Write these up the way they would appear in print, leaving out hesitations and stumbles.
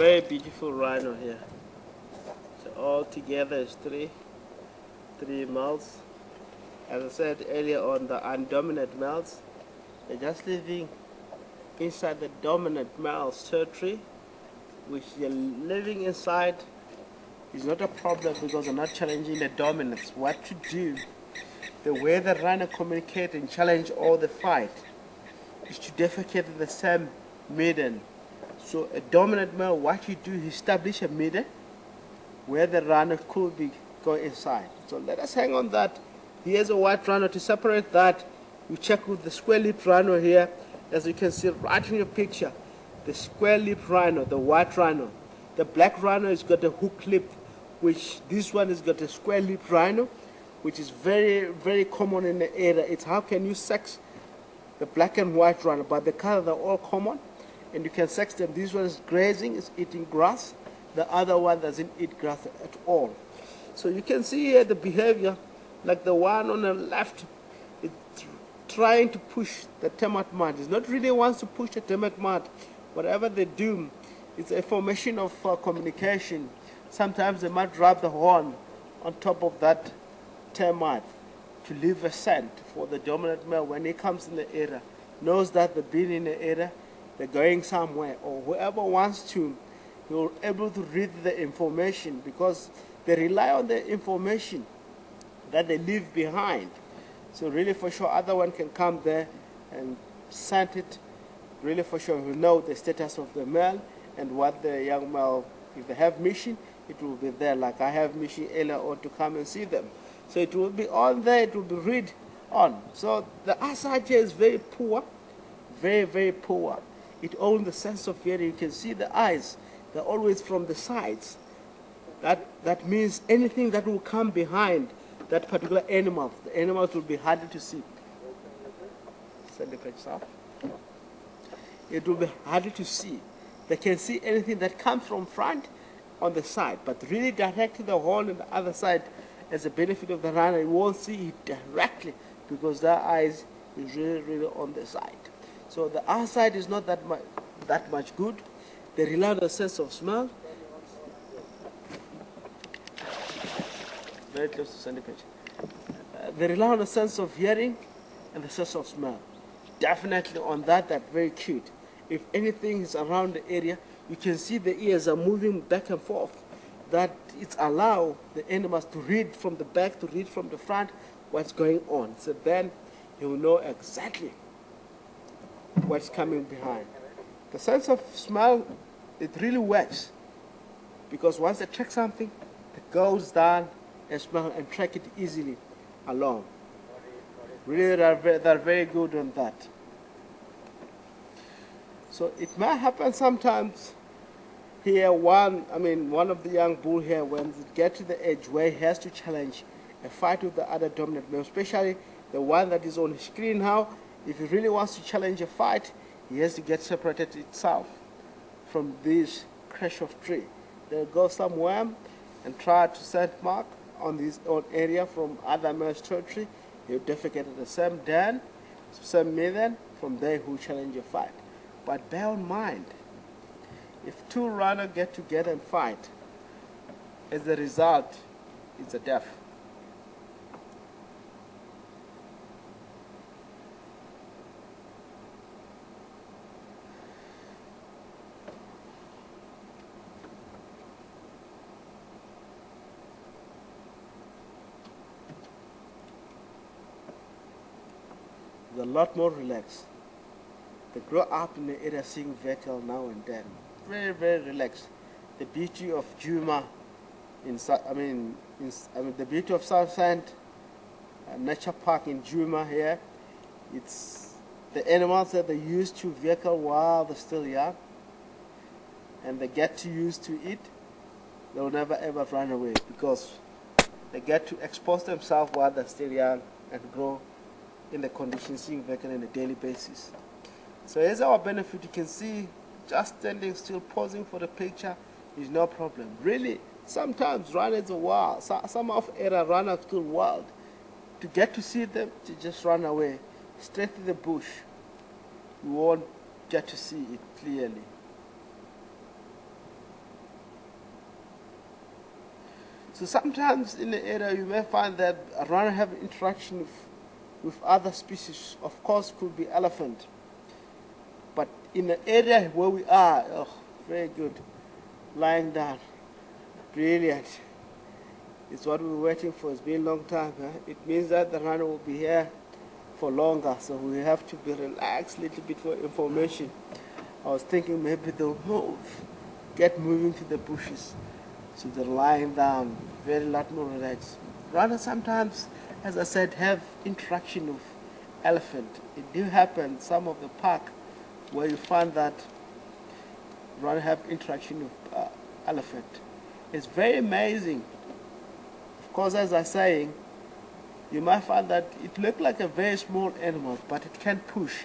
Very beautiful rhino here. So all together is three males. As I said earlier on, the undominant males, they're just living inside the dominant male's territory, which they're living inside is not a problem because they're not challenging the dominance. What to do, the way the rhino communicate and challenge all the fight is to defecate in the same maiden. So a dominant male, what you do, you establish a maiden where the rhino could be going inside. So let us hang on that. Here's a white rhino. To separate that, you check with the square-lipped rhino here. As you can see right in your picture, the square-lipped rhino, the white rhino. The black rhino has got a hook lip, which this one has got a square-lipped rhino, which is very, very common in the area. It's how can you sex the black and white rhino, but the color they're all common, and you can sex them. This one is grazing, is eating grass. The other one doesn't eat grass at all. So you can see here the behavior, like the one on the left, it's trying to push the termite mud. It's not really wants to push the termite mud. Whatever they do, it's a formation of communication. Sometimes they might rub the horn on top of that termite to leave a scent for the dominant male. When he comes in the area, knows that they've been in the area, they're going somewhere, or whoever wants to, you're able to read the information because they rely on the information that they leave behind. So really for sure, other one can come there and scent it. Really for sure, you know the status of the male and what the young male, if they have mission, it will be there. Like I have mission earlier on to come and see them. So it will be on there, it will be read on. So the eyesight here is very poor, very, very poor. It owns the sense of hearing. You can see the eyes, they're always from the sides. That means anything that will come behind that particular animal, the animals will be harder to see. Send the page up. It will be harder to see. They can see anything that comes from front on the side, but really directly the horn on the other side, as a benefit of the rhino, you won't see it directly because their eyes is really, really on the side. So the eyesight is not that much good. They rely on the sense of smell. Very close to Sandy Page. They rely on the sense of hearing and the sense of smell. Definitely on that, they're very cute. If anything is around the area, you can see the ears are moving back and forth. That it's allow the animals to read from the back, to read from the front what's going on. So then he will know exactly what's coming behind. The sense of smell, it really works because once they track something, it goes down and smell and track it easily along. Really, they're very good on that. So it might happen sometimes here, one of the young bull here, when it gets to the edge where he has to challenge a fight with the other dominant male, especially the one that is on the screen now, if he really wants to challenge a fight, he has to get separated itself from this crash of tree. They'll go somewhere and try to scent mark on this own area from other male's territory. He'll defecate at the same den, same maiden, from there who challenge a fight. But bear in mind, if two runners get together and fight, as a result, it's a death. They're a lot more relaxed. They grow up in the area seeing vehicle now and then. Very, very relaxed. The beauty of Djuma, the beauty of Southside Nature Park in Djuma here, it's the animals that they use to vehicle while they're still young, and they get to use to eat. They will never ever run away because they get to expose themselves while they're still young and grow in the conditions seeing vehicle on a daily basis. So here's our benefit. You can see just standing still, posing for the picture is no problem. Really, sometimes runners are wild. Some of area runners still wild. To get to see them, to just run away straight to the bush. You won't get to see it clearly. So sometimes in the area you may find that a rhino have interaction with other species. Of course, could be elephant. But in the area where we are, oh, very good. Lying down. Brilliant. It's what we're waiting for. It's been a long time. Huh? It means that the rhino will be here for longer. So we have to be relaxed a little bit for information. I was thinking maybe they'll move. Get moving to the bushes. So they're lying down. Very lot more relaxed. Rhinos sometimes, as I said, have interaction with elephant. It do happen in some of the park where you find that rhinos have interaction with elephant. It's very amazing. Of course, as I'm saying, you might find that it looks like a very small animal, but it can push.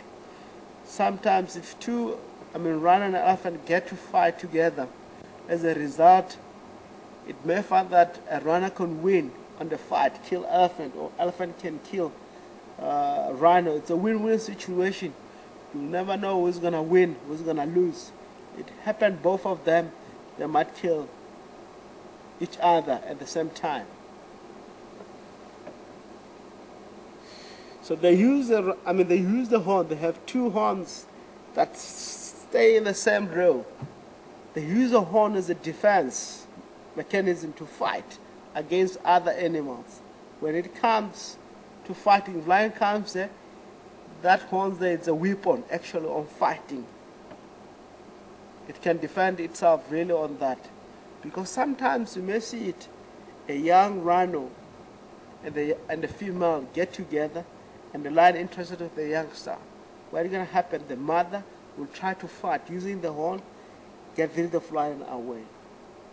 Sometimes if rhino and elephant get to fight together, as a result, it may find that a rhino can win on the fight, kill elephant, or elephant can kill rhino. It's a win-win situation. You'll never know who's going to win, who's going to lose. It happened, both of them, they might kill each other at the same time. So they use the horn. They have two horns that stay in the same row. They use the horn as a defense mechanism to fight against other animals. When it comes to fighting, if lion comes there, that horn there is a weapon actually on fighting. It can defend itself really on that. Because sometimes you may see it, a young rhino and the female get together, and the lion interested in the youngster. What is going to happen? The mother will try to fight using the horn, get rid of the lion away.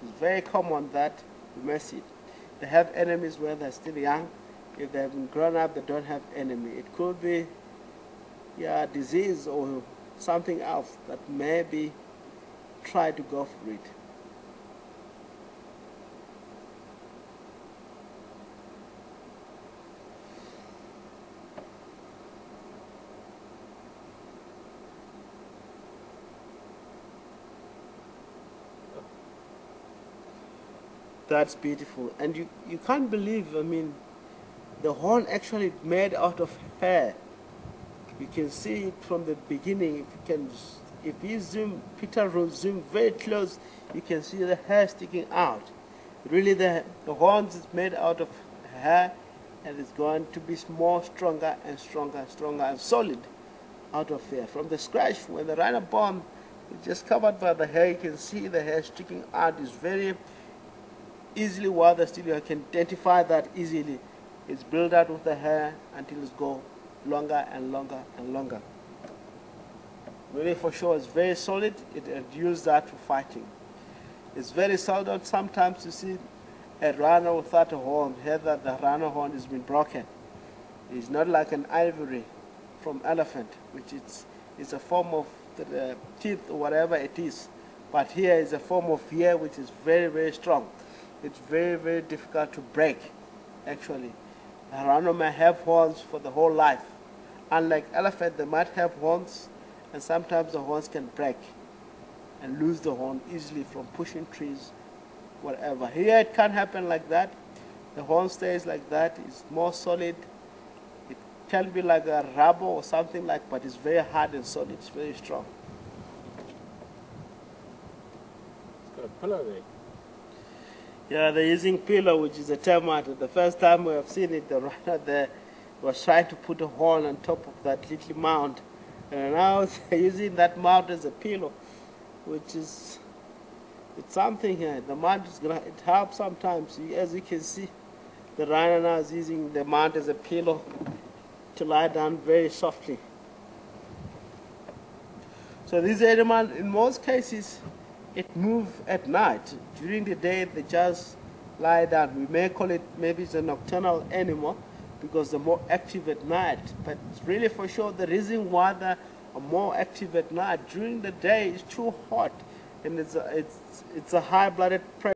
It's very common that you may see it. They have enemies when they're still young. If they haven't grown up, they don't have enemy. It could be disease or something else that maybe try to go for it. That's beautiful. And you can't believe, the horn actually made out of hair. You can see it from the beginning. If you zoom, Peter will zoom very close, you can see the hair sticking out. Really, the horns is made out of hair, and it's going to be more stronger and stronger and stronger and solid out of hair. From the scratch, when the rhino born, it's just covered by the hair. You can see the hair sticking out. It's very easily, while the studio can identify that easily. It's built out with the hair until it's go longer and longer and longer. Really, for sure, it's very solid. It used that for fighting. It's very seldom sometimes to see a rhino without a horn. Here that the rhino horn has been broken. It's not like an ivory from elephant, which it's a form of the teeth or whatever it is. But here is a form of hair which is very, very strong. It's very, very difficult to break, actually. A rhino may have horns for the whole life. Unlike elephant, they might have horns, and sometimes the horns can break and lose the horn easily from pushing trees, whatever. Here it can't happen like that. The horn stays like that. It's more solid. It can be like a rubber or something like, but it's very hard and solid. It's very strong. It's got a pillow there. Yeah, they're using pillow, which is a termite. The first time we have seen it, the rhino there was trying to put a horn on top of that little mound. And now they're using that mound as a pillow, which is, it's something here. The mound is gonna, it helps sometimes. As you can see, the rhino now is using the mound as a pillow to lie down very softly. So these animals, in most cases, it moves at night. During the day, they just lie down. We may call it, maybe it's a nocturnal animal because they're more active at night. But really, for sure, the reason why they are more active at night, during the day, it's too hot, and it's a high blood pressure.